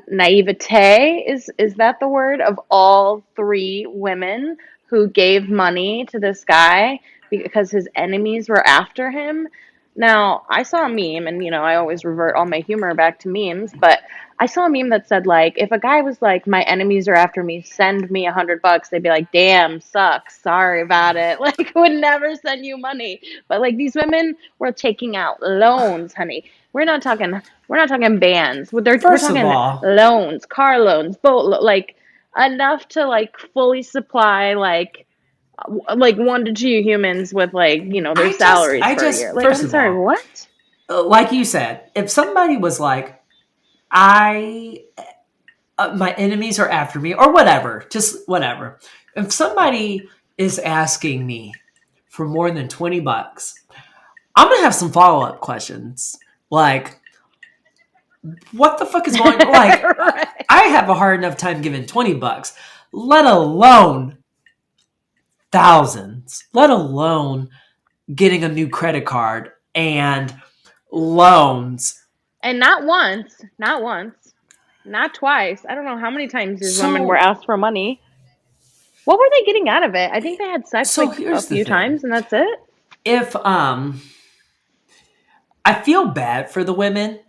naivete, is that the word, of all three women who gave money to this guy because his enemies were after him? Now, I saw a meme, and I always revert all my humor back to memes, but I saw a meme that said, like, if a guy was like, my enemies are after me, send me $100, they'd be like, damn, sucks, sorry about it. Like, would never send you money. But like, these women were taking out loans, honey. We're not talking bands. We're First of talking all, loans, car loans, like, enough to like fully supply like 1 to 2 humans with, like, their salaries I for a just year. Like, first I'm of sorry, all, what? like you said, if somebody was like, I my enemies are after me or whatever, just whatever. If somebody is asking me for more than $20, I'm gonna have some follow up questions. Like, what the fuck is going on? Like, Right. I have a hard enough time giving $20, let alone thousands, let alone getting a new credit card and loans. And not once, not twice. I don't know how many times these women were So, asked for money. What were they getting out of it? I think they had sex so like a here's the few thing. times and that's it. if I feel bad for the women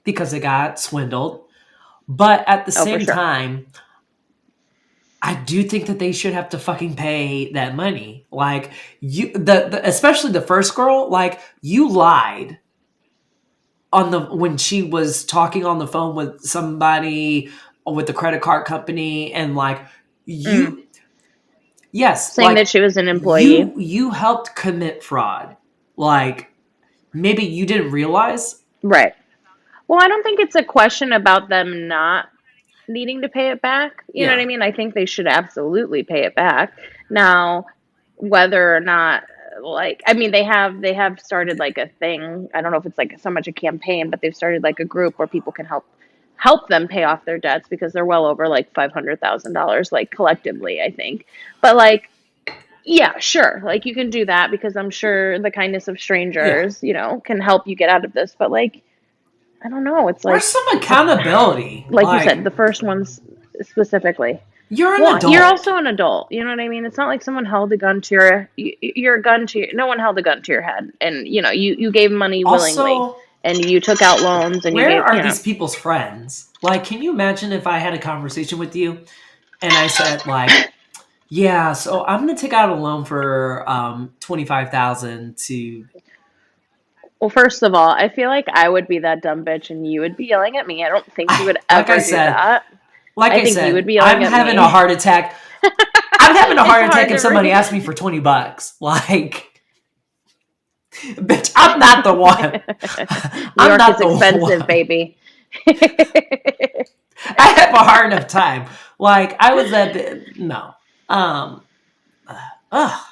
because they got swindled, but at the Oh, for same sure. time, I do think that they should have to fucking pay that money. Like the especially the first girl, like you lied on the when she was talking on the phone with somebody with the credit card company and like Mm. you yes, Saying like that she was an employee. you helped commit fraud. Like maybe you didn't realize. Right. Well, I don't think it's a question about them not needing to pay it back. You know what Yeah. I mean? I think they should absolutely pay it back. Now, whether or not like I mean they have started like a thing. I don't know if it's like so much a campaign, but they've started like a group where people can help them pay off their debts because they're well over like $500,000 like collectively, I think. But like yeah, sure. Like you can do that because I'm sure the kindness of Yeah. strangers, can help you get out of this. But like I don't know. It's Where's like, some accountability? like you said, Like the first ones specifically. you're an Well, you're adult. also an adult. You know what I mean? It's not like someone held a gun to your gun to no one held a gun to your head, and you gave money willingly, Also, and you took out loans, and you where gave are these people's friends? Like, can you imagine if I had a conversation with you and I said like, yeah, so I'm gonna take out a loan for 25,000 to Well, first of all, I feel like I would be that dumb bitch, and you would be yelling at me. I don't think you would like I ever do said, that. like I I think you would said, be yelling I'm at having a me. heart attack. I'm having a It's heart attack hard if to somebody read. asks me for $20. Like, bitch, I'm not the one. New I'm York not is the expensive, one. baby. I have a hard enough time. Like, I was that no. Um ugh.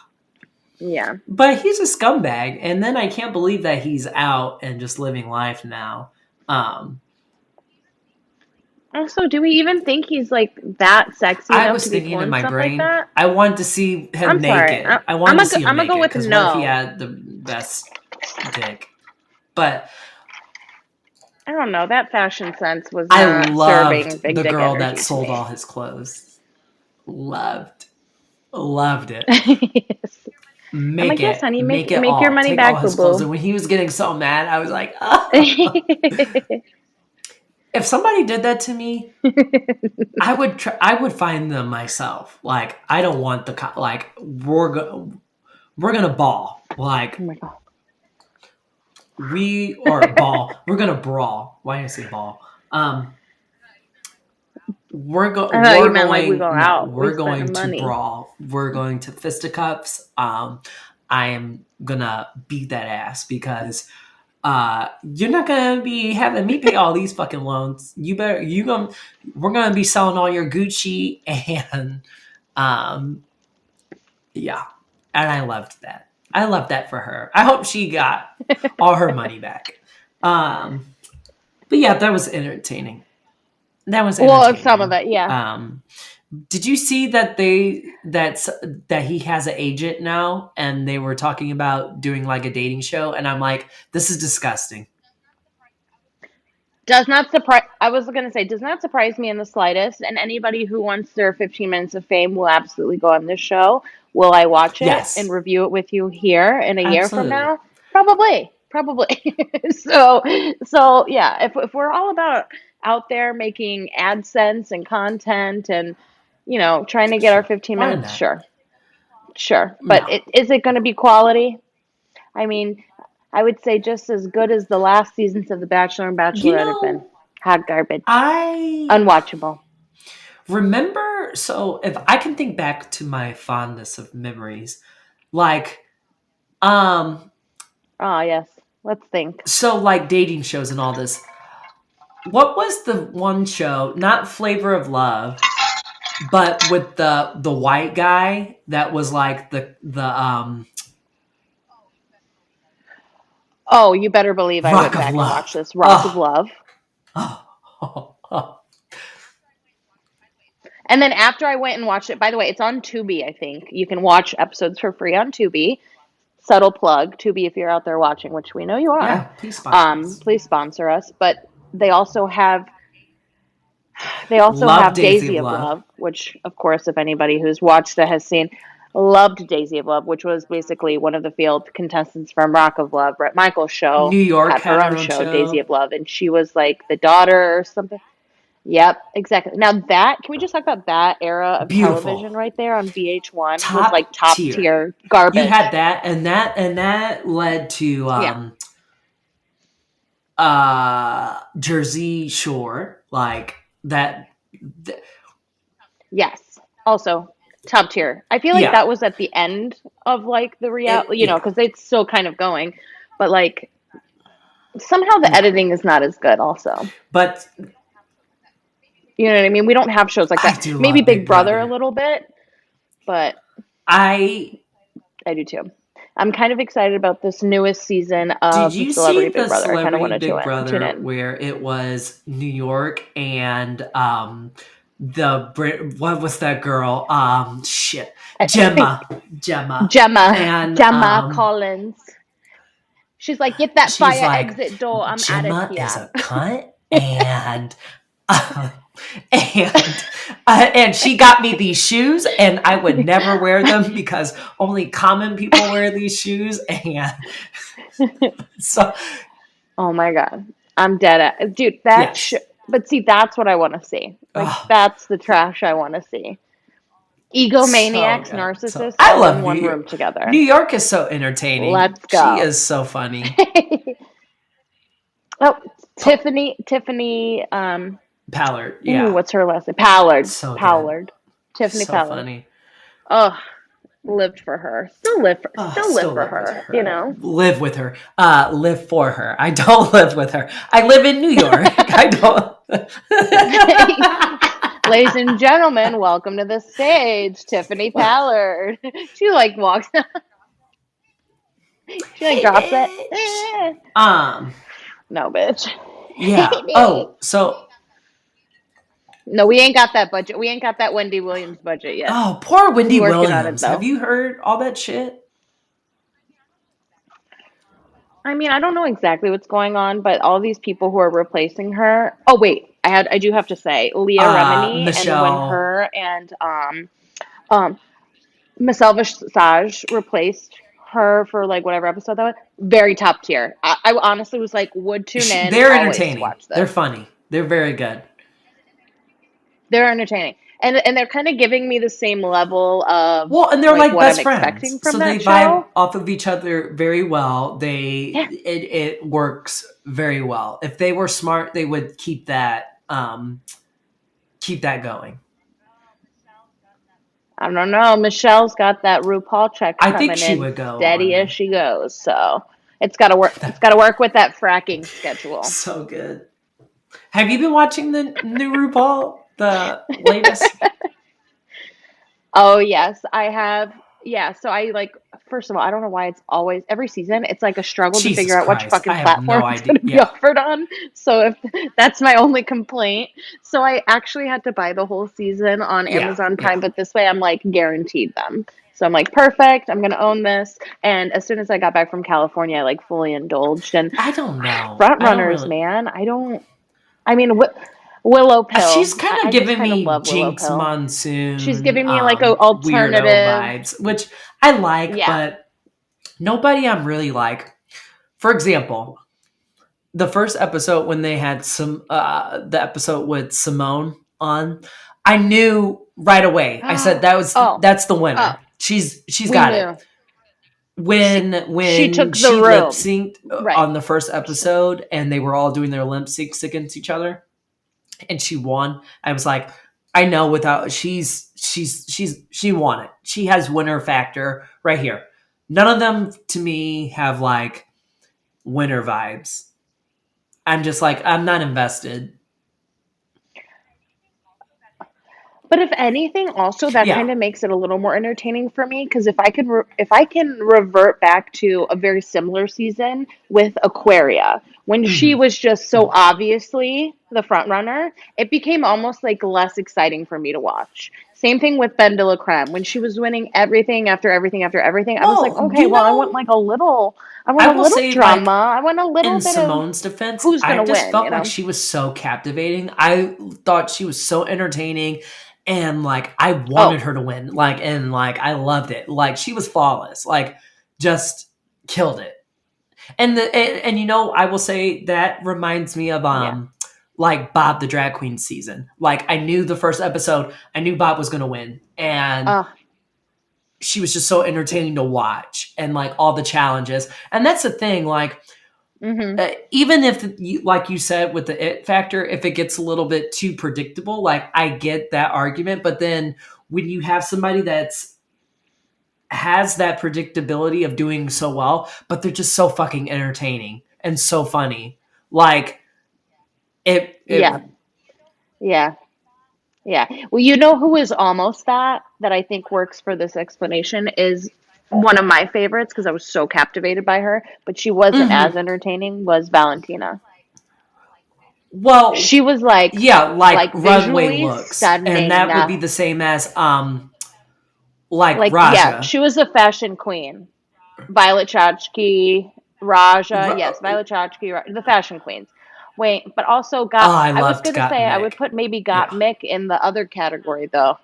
Yeah. But he's a scumbag, and then I can't believe that he's out and just living life now. Um Also, do we even think he's like that sexy I enough to was be thinking in pulling my stuff like brain, that? I wanted to see him I'm sorry. naked. I wanted to see him I'm gonna go naked with because what if he no. had the best dick? But I don't know. That fashion sense was I not serving loved big the dick girl that energy to sold me. all his clothes. Loved, loved it. Yes. I'm like, yes, honey, Make it make your all. money Take all back, boo his clothes. boo. And when he was getting so mad, I was like, oh. If somebody did that to me, I would I would find them myself. Like I don't want the like we're gonna ball. Like Oh my god. we or ball. We're gonna brawl. Why did I say ball? Um, I thought you we're meant like we going go no, out, we we're spend the going to money. brawl. We're going to fisticuffs. I am gonna beat that ass because you're not gonna be having me pay all these fucking loans. You gonna we're gonna be selling all your Gucci and um yeah. And I loved that. I loved that for her. I hope she got all her money back. Um but yeah, that was entertaining. That was Well, some of entertaining. it, yeah. Did you see that that he has an agent now and they were talking about doing like a dating show and I'm like, this is disgusting. Does not surprise. I was gonna say, does not surprise me in the slightest. And anybody who wants their 15 minutes of fame will absolutely go on this show. Will I watch it and Yes, review it with you here in a year from absolutely. now? Probably, probably. so, so yeah. If we're all about out there making AdSense and content and trying to get our Sure. 15 Why minutes, not? sure, sure. But No. is it going to be quality? I mean, I would say just as good as the last seasons of The Bachelor and You Bachelorette have been. know, Hot garbage. I Unwatchable. remember so if I can think back to my fondness of memories, like um Ah, yes. Let's think. so like dating shows and all this. What was the one show, not Flavor of Love, but with the white guy that was like the Oh, you better believe I Rock went of back and watched Love. this Rock of Oh, Love. oh, oh, oh. And then after I went and watched it, by the way, it's on Tubi, I think. You can watch episodes for free on Tubi. Subtle plug, Tubi, if you're out there watching, which we know you are. Yeah, please sponsor us. Please sponsor us. But they also have they also Love have Daisy Daisy of of Love. Love, which of course if anybody who's watched it has seen. Loved Daisy of Love, which was basically one of the field contestants from Rock of Love. Brett Michaels' show New York had had her her own own show, Daisy show. of Love, and she was like the daughter or something. Yep, exactly. Now that can we just talk about that era of Beautiful. television right there on VH1 was like Top top tier. tier You had garbage. that, and that led to Yeah. Jersey Shore, like that. Yes. Also top tier. I feel like Yeah, that was at the end of like the it, reality, yeah, because it's still kind of going, but like somehow the yeah. editing is not as good also. But You know what I mean? We don't have shows like I that. do Maybe love Big Big Brother a Brother. little bit, but I I do too. I'm kind of excited about this newest season Did of you Celebrity see Big the Brother. I kind of Celebrity want to Big tune Brother in. where it was New York and the Brit? What was that girl? Shit, Gemma, and Gemma Collins. She's like, get that she's fire like, exit door. I'm out of Gemma is here. a cunt, and uh, and and she got me these shoes, and I would never wear them because only common people wear these shoes, and so Oh my god, I'm dead at dude. yes. But see, that's what I want to see. Like Oh, that's the trash I want to see. so Egomaniacs, good. So narcissists, I all in love New one York. room New together. York is so entertaining. Let's She go. is so funny. Oh, Po- Tiffany. Pallard, Ooh, yeah, what's her last name? Pallard. so good, Pallard. Tiffany so Pallard. funny. Oh, lived for her. Oh, Still live still for live with her. You her. know. Live with her. Live for her. I don't live with her. I live in New York. I don't. Ladies and gentlemen, welcome to the stage, Tiffany Pallard. She like walks, she like Hey, drops it. bitch. Um. No, bitch. Yeah. Oh. So. No, we ain't got that budget. We ain't got that Wendy Williams budget yet. Oh, poor Wendy Working on it Williams. Have though. you heard all that shit? I mean, I don't know exactly what's going on, but all these people who are replacing her. Oh wait, I do have to say, Leah Remini, and when Michelle. her and um Michelle Visage replaced her for like whatever episode that was, very top tier. I honestly was like, would tune in They're always to entertaining. watch They're this. funny. They're very good. They're entertaining, and they're kind of giving me the same level of Well, and they're like like what I'm best friends, expecting so from they that vibe show. off of each other very well. Yeah, It works very well. If they were smart, they would keep that going. I don't know. Michelle's got that RuPaul check I think coming she in would go steady as on. she goes, so it's got to work. It's got to work with that fracking schedule. So good. Have you been watching the new RuPaul, the latest? Oh yes, I have. Yeah, so I like. First of all, I don't know why it's always every season. It's like a struggle to Jesus figure out which Christ, I fucking have platform no it's idea. going to be Yeah, offered on. So if that's my only complaint, so I actually had to buy the whole season on yeah, Amazon Prime. yeah. But this way, I'm like guaranteed them. So I'm like, perfect. I'm going to own this. And as soon as I got back from California, I like fully indulged. And I don't know. front I don't runners, really. man. I don't. I mean, Willow She's Pill. kind of I just giving kind of me love Willow Jinx Pill. She's Monsoon, giving me like a weirdo alternative. vibes, which I like, Yeah. but nobody I'm really like. For example, the first episode when they had the episode with Simone on, I knew right away. I said Oh, that's the oh, winner. She's we got it. knew. She When took the she lip room. synced Right. on the first episode and they were all doing their lip syncs against each other and she won, I was like, I know without she won it. She has winner factor right here. None of them to me have like winner vibes. I'm just like, I'm not invested. But if anything, also that Yeah. kind of makes it a little more entertaining for me because if I can revert back to a very similar season with Aquaria when she Hmm. was just so obviously the front runner, it became almost like less exciting for me to watch. Same thing with Ben de la Creme when she was winning everything after everything after everything. I was like, Well, okay, well, I want I a will little say, drama. like, I want a little in bit of Simone's defense, who's I gonna just win, felt you like know? she was so captivating. I thought she was so entertaining. and like I wanted Oh, her to win, like, and like I loved it. Like she was flawless, like just killed it. And you know, I will say that reminds me of yeah. like Bob the drag queen season. Like I knew the first episode, I knew Bob was going to win, and Uh, she was just so entertaining to watch, and like all the challenges. And that's the thing, like mhm. even if you, like you said with the it factor, if it gets a little bit too predictable, like I get that argument, but then when you have somebody that's has that predictability of doing so well, but they're just so fucking entertaining and so funny. Like it Yeah. Yeah. Yeah. Well, you know who is almost that I think works for this explanation is one of my favorites because I was so captivated by her, but she wasn't as mhm. entertaining was Valentina. Well, She was yeah, like like runway visually looks, and stunning. that would be the same as like Like yeah, Raja. she was a fashion queen. Violet Chachki, Raja, yes, Oh, Violet Chachki, the fashion queens. Wait, but also got. I I was loved gonna Got say I would Mick. put maybe Got Yeah, Mick in the other category though.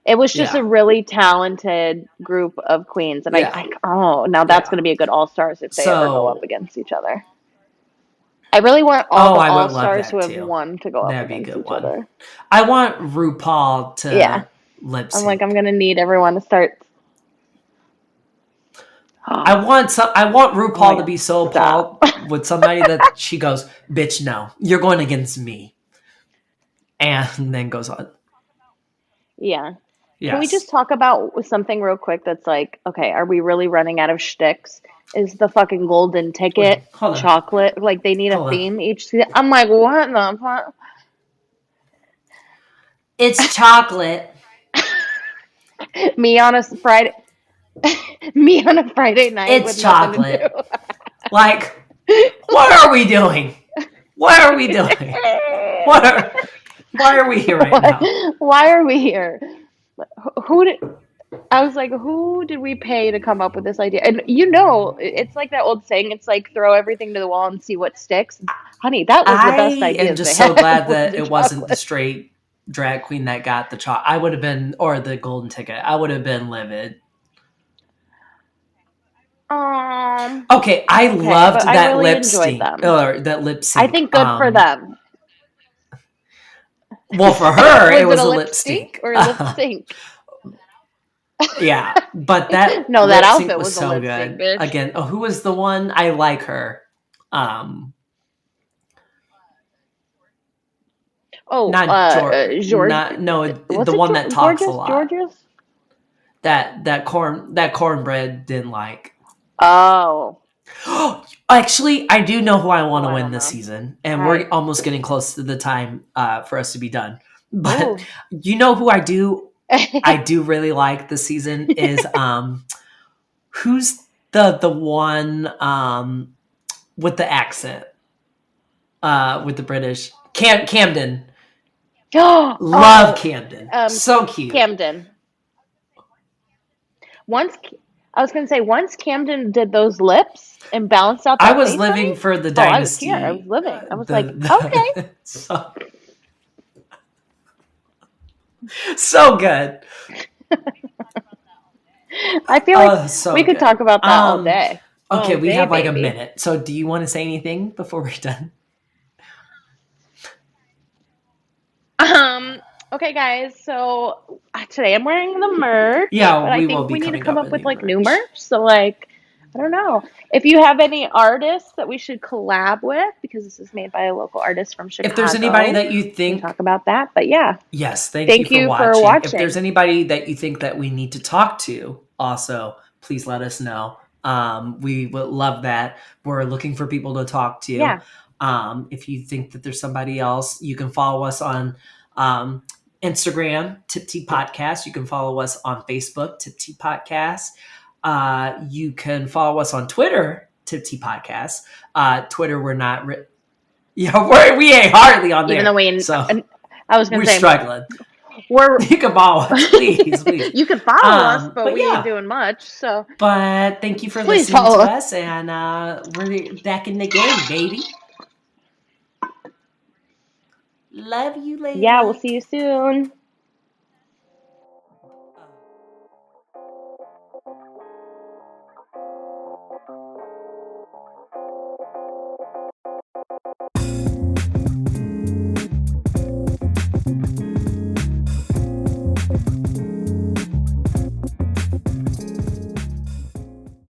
It was just yeah, a really talented group of queens, and yeah, oh now that's yeah. gonna be a good all stars if they ever go up So, against each other. I really want all oh, the I all would love stars who that have too. won to go up That'd be a against good each one. other. I want RuPaul Yeah, to lip I'm like sync. I'm gonna need everyone to start. I want Oh my RuPaul to god, be so stop. appalled with somebody that she goes, "Bitch, no, you're going against me," and then goes on. Yeah. Can we just Yes. talk about something real quick that's like, okay, are we really running out of shticks? Is the fucking golden Wait, ticket hold on, chocolate? Like they need a hold on. theme each season. I'm like, what the fuck? It's chocolate. Me on a Friday, me on a Friday night with It's nothing to chocolate. Like, what are we doing? What are we doing? What are? Why are we here right now? Why are we here? Who did? I was like, who did we pay to come up with this idea? And you know, it's like that old saying, it's like throw everything to the wall and see what sticks. Honey, that was the best I am ideas they just so had glad was that the it wasn't the chocolate. straight drag queen that got the chocolate. I would have been, or the golden ticket. I would have been livid. Okay, I Okay, but loved I that really lip enjoyed stink them. or that lip I sync. think good for them. Well, for her, it Was it was a a lip lip stink stink. or a lip sync? Yeah, but that No, that lip sync outfit was was a so lip sync, good. bitch. Again, oh, who was the one? I like her. Um, Oh, not George. George, Not no, was the it one that talks a Gorgeous? lot. George's? That cornbread didn't like. Oh, Actually, I do know who I oh, want to I win don't this know. season, and we're I, almost getting close to the time for us to be done. But oh. you know who I do really like this season is who's the one with the accent with the British Camden. Love Oh, Camden, um, so cute. Camden. Once I was gonna say once Camden did those lips and balanced out I that was face on me. living for the Oh, I was here. I was dynasty. living. I was like, okay. So so good. I feel like Oh, we so could good. talk about that Okay, all we day, have like a baby. minute. So, do you want to say anything before we're done? Um. Okay, guys. So today I'm wearing the merch, Yeah, but I we will think be we need to coming come up up with with new like new merch. merch. So like, I don't know if you have any artists that we should collab with because this is made by a local artist from If there's anybody Chicago. that you We can think, talk about that. But yeah, yes, thank you thank for you for watching. If there's watching. anybody that you think that we need to talk to, also, please let us know. We would love that. We're looking for people to talk to. Yeah, If you think that there's somebody else, you can follow us on um, Instagram, TipTea Podcast. You can follow us on Facebook, TipTea Podcast. You can follow us on Twitter, TipTea Podcast. Twitter, we're not. Yeah, we ain't hardly on even though there, we, so I was gonna we're say struggling. we're. You can follow us, please, please. You can follow us, but But we ain't yeah, doing much. So but thank you for please listening follow to us. us, and we're back in the game, baby. Love you, Yeah, we'll Layla. see you soon.